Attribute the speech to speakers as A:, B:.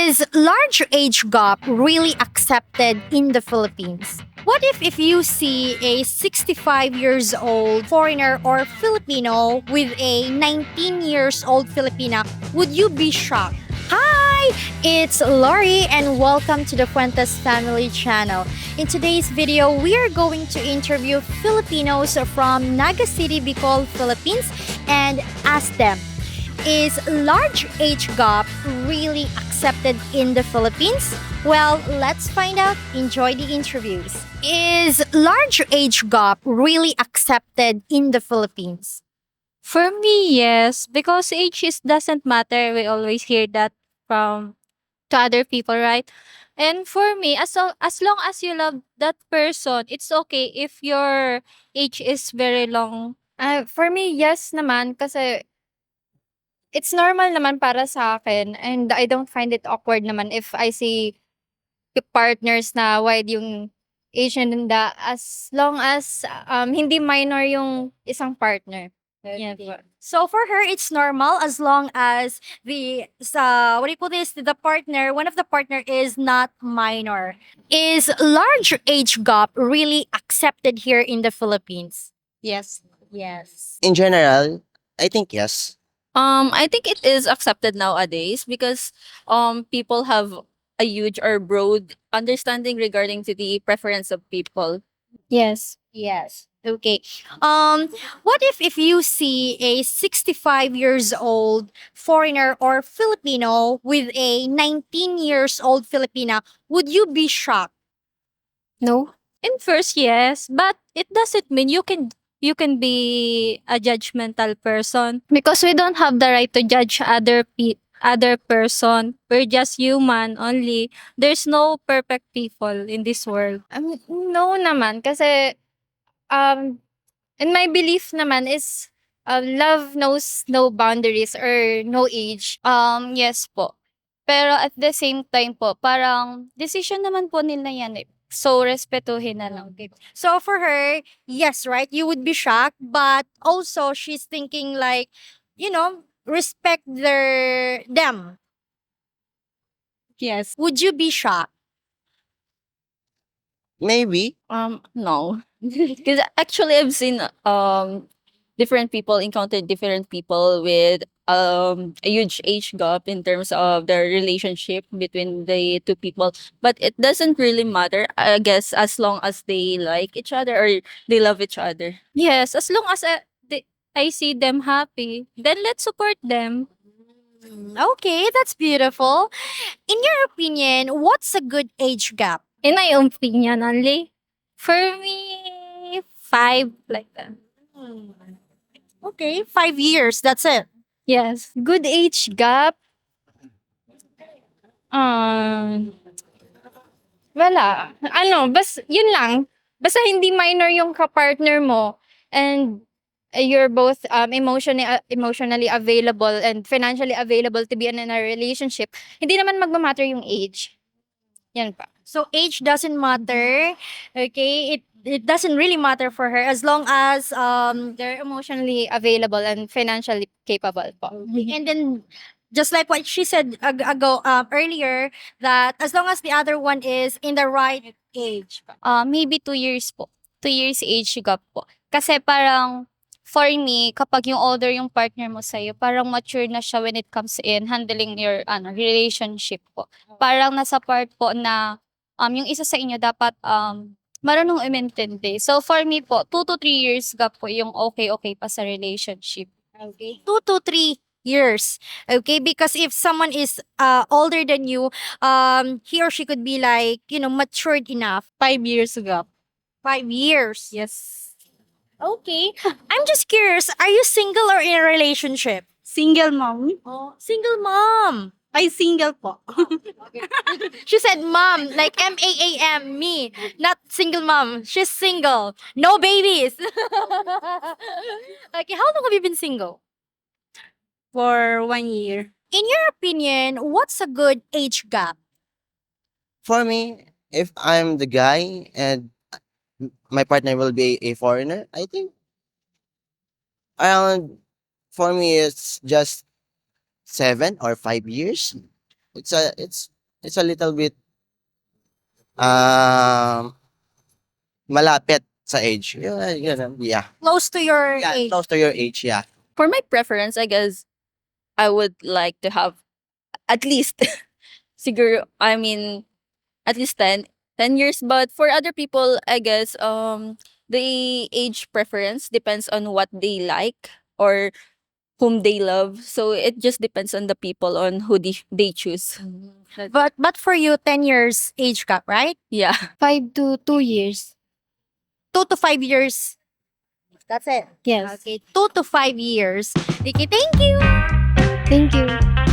A: Is large age gap really accepted in the Philippines? What if you see a 65 years old foreigner or Filipino with a 19 years old Filipina? Would you be shocked? Hi, it's Lorie and welcome to the Fuentes Family Channel. In today's video, we are going to interview Filipinos from Naga City, Bicol, Philippines and ask them, is large age gap really accepted in the Philippines? Well, let's find out. Enjoy the interviews. Is large age gap really accepted in the Philippines?
B: For me, yes, because age is doesn't matter. We always hear that from to other people, right? And for me, as long as you love that person, it's okay if your age is very long.
C: For me, yes naman kasi it's normal naman para sa akin and I don't find it awkward naman if I see partners na wide yung age nila as long as hindi minor yung isang partner. Yan po.
A: So for her, it's normal as long as what do you call this? The partner, one of the partner is not minor. Is large age gap really accepted here in the Philippines?
B: Yes.
A: Yes.
D: In general, I think yes.
B: I think it is accepted nowadays because people have a huge or broad understanding regarding to the preference of people.
C: Yes.
A: Yes. Okay. What if you see a 65 years old foreigner or Filipino with a 19 years old Filipina? Would you be shocked?
C: No?
B: In first, yes, but it doesn't mean you can be a judgmental person because we don't have the right to judge other person. We're just human only. There's no perfect people in this world.
C: No naman kasi in my belief naman is love knows no boundaries or no age. Yes po. Pero at the same time po, parang decision naman po nila yan eh. So, respetuhin na lang.
A: Okay. So for her, yes, right? You would be shocked, but also she's thinking like, respect them.
B: Yes.
A: Would you be shocked?
D: Maybe.
B: No. Because actually I've seen different people encounter different people with a huge age gap in terms of their relationship between the two people. But it doesn't really matter, I guess, as long as they like each other or they love each other. Yes, as long as I see them happy, then let's support them.
A: Okay, that's beautiful. In your opinion, what's a good age gap?
B: In my opinion only, for me, 5 like that.
A: Okay, 5 years. That's it.
B: Yes.
C: Good age gap? Wala. Yun lang. Basta hindi minor yung kapartner mo and you're both emotionally available and financially available to be in a relationship, hindi naman magmamatter yung age. Yan pa.
A: So age doesn't matter. Okay, it doesn't really matter for her as long as
C: They're emotionally available and financially capable po.
A: and then just like what she said earlier, that as long as the other one is in the right age.
C: Maybe 2 years po. 2 years age gap po. Kasi parang, for me, kapag yung older yung partner mo sa'yo, parang mature na siya when it comes in handling your relationship po. Parang nasa part po na yung isa sa inyo dapat marunong umintindi. So for me po, 2 to 3 years gap po yung okay pa sa relationship.
A: Okay, 2 to 3 years. Okay, because if someone is older than you, he or she could be like matured enough.
B: 5 years ago.
A: 5 years.
B: Yes.
A: Okay, I'm just curious. Are you single or in a relationship?
E: Single mom.
A: Oh, single mom.
E: Ay, single po.
A: She said mom, like MAAM, me, not single mom. She's single. No babies. Okay, how long have you been single?
E: For 1 year.
A: In your opinion, what's a good age gap?
D: For me, if I'm the guy and my partner will be a foreigner, I think around, for me it's just 7 or 5 years. It's it's a little bit um malapit sa age. Yeah.
A: Close to your
D: Yeah,
A: age.
D: close to your age, yeah.
B: For my preference, I guess I would like to have at least siguro, I mean, at least 10 years. But for other people, I guess the age preference depends on what they like or whom they love. So it just depends on the people on who they choose.
A: But for you, 10 years age gap, right?
B: Yeah.
C: 5 to 2 years.
A: 2 to 5 years. That's it.
C: Yes.
A: Okay, 2 to 5 years. Okay, thank you.
C: Thank you.